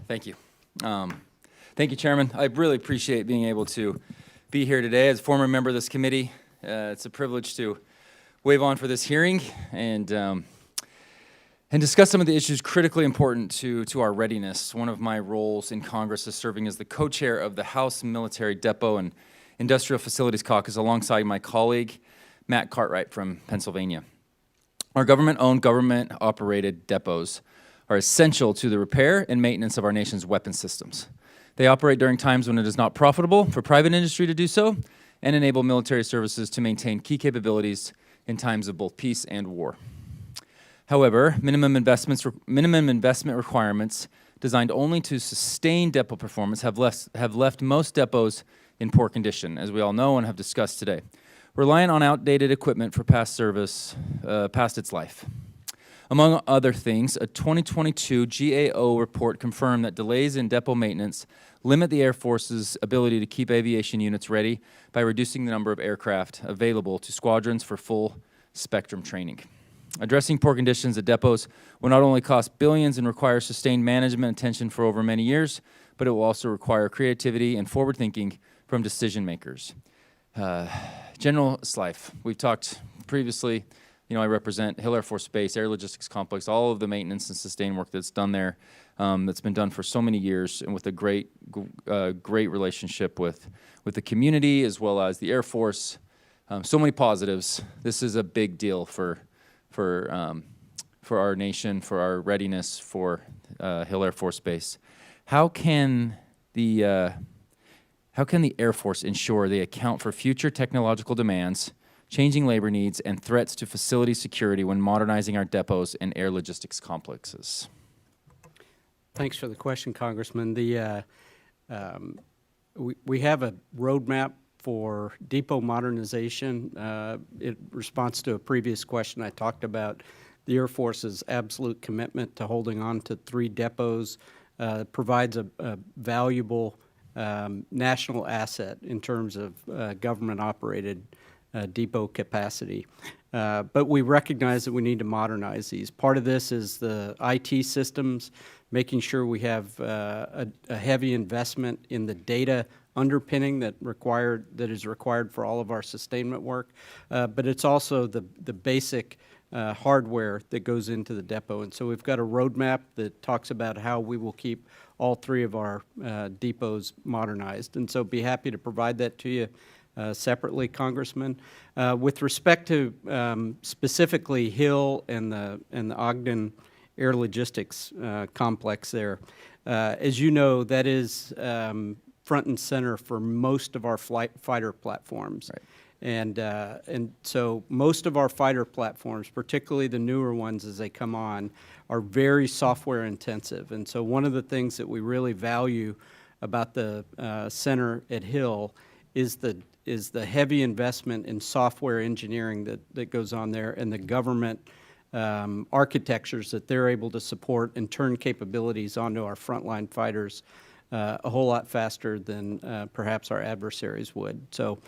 Thank you. Thank you, Chairman. I really appreciate being able to be here today. As a former member of this committee, it's a privilege to wave on for this hearing and discuss some of the issues critically important to our readiness. One of my roles in Congress is serving as the co-chair of the House Military Depot and Industrial Facilities Caucus alongside my colleague, Matt Cartwright from Pennsylvania. Our government-owned, government-operated depots are essential to the repair and maintenance of our nation's weapon systems. They operate during times when it is not profitable for private industry to do so and enable military services to maintain key capabilities in times of both peace and war. However, minimum investment requirements designed only to sustain depot performance have left most depots in poor condition, as we all know and have discussed today, relying on outdated equipment for past service past its life. Among other things, a 2022 GAO report confirmed that delays in depot maintenance limit the Air Force's ability to keep aviation units ready by reducing the number of aircraft available to squadrons for full spectrum training. Addressing poor conditions at depots will not only cost billions and require sustained management attention for over many years, but it will also require creativity and forward thinking from decision makers. General Slife, we've talked previously. I represent Hill Air Force Base, Air Logistics Complex, all of the maintenance and sustain work that's done there, that's been done for so many years, and with a great relationship with the community as well as the Air Force. So many positives. This is a big deal for our nation, for our readiness, for Hill Air Force Base. How can the Air Force ensure they account for future technological demands, changing labor needs, and threats to facility security when modernizing our depots and air logistics complexes? Thanks for the question, Congressman. We have a roadmap for depot modernization. In response to a previous question, I talked about the Air Force's absolute commitment to holding on to 3 depots, provides a valuable national asset in terms of government-operated depot capacity. But we recognize that we need to modernize these. Part of this is the IT systems, making sure we have a heavy investment in the data underpinning that is required for all of our sustainment work. But it's also the basic hardware that goes into the depot. And so we've got a roadmap that talks about how we will keep all 3 of our depots modernized. And so be happy to provide that to you separately, Congressman. With respect to specifically Hill and the Ogden Air Logistics Complex there, as you know, that is front and center for most of our fighter platforms. Right. And so most of our fighter platforms, particularly the newer ones as they come on, are very software intensive. And so one of the things that we really value about the center at Hill is the heavy investment in software engineering that goes on there, and the government architectures that they're able to support and turn capabilities onto our frontline fighters a whole lot faster than perhaps our adversaries would. So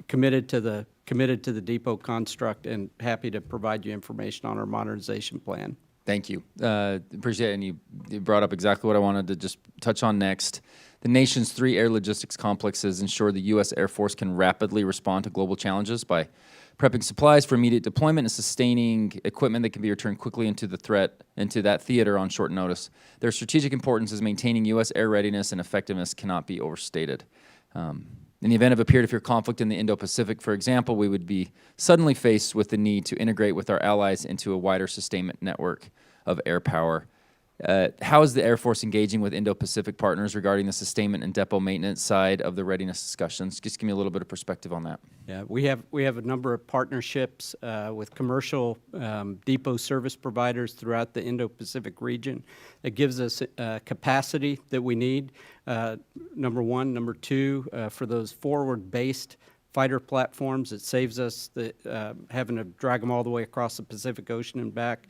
committed to the depot construct, and happy to provide you information on our modernization plan. Thank you. Appreciate it. And you brought up exactly what I wanted to just touch on next. The nation's 3 air logistics complexes ensure the U.S. Air Force can rapidly respond to global challenges by prepping supplies for immediate deployment and sustaining equipment that can be returned quickly into that theater on short notice. Their strategic importance as maintaining U.S. air readiness and effectiveness cannot be overstated. In the event of a peer-to-peer conflict in the Indo-Pacific, for example, we would be suddenly faced with the need to integrate with our allies into a wider sustainment network of air power. How is the Air Force engaging with Indo-Pacific partners regarding the sustainment and depot maintenance side of the readiness discussions? Just give me a little bit of perspective on that. Yeah, we have a number of partnerships with commercial depot service providers throughout the Indo-Pacific region. That gives us capacity that we need, number one. Number two, for those forward-based fighter platforms, it saves us having to drag them all the way across the Pacific Ocean and back.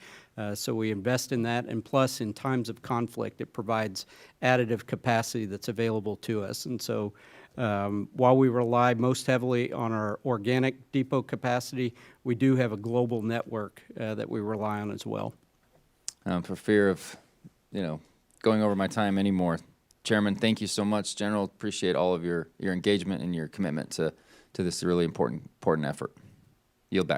So we invest in that, and plus in times of conflict, it provides additive capacity that's available to us. And so while we rely most heavily on our organic depot capacity, we do have a global network that we rely on as well. For fear of, going over my time anymore. Chairman, thank you so much. General, appreciate all of your engagement and your commitment to this really important effort. Yield back.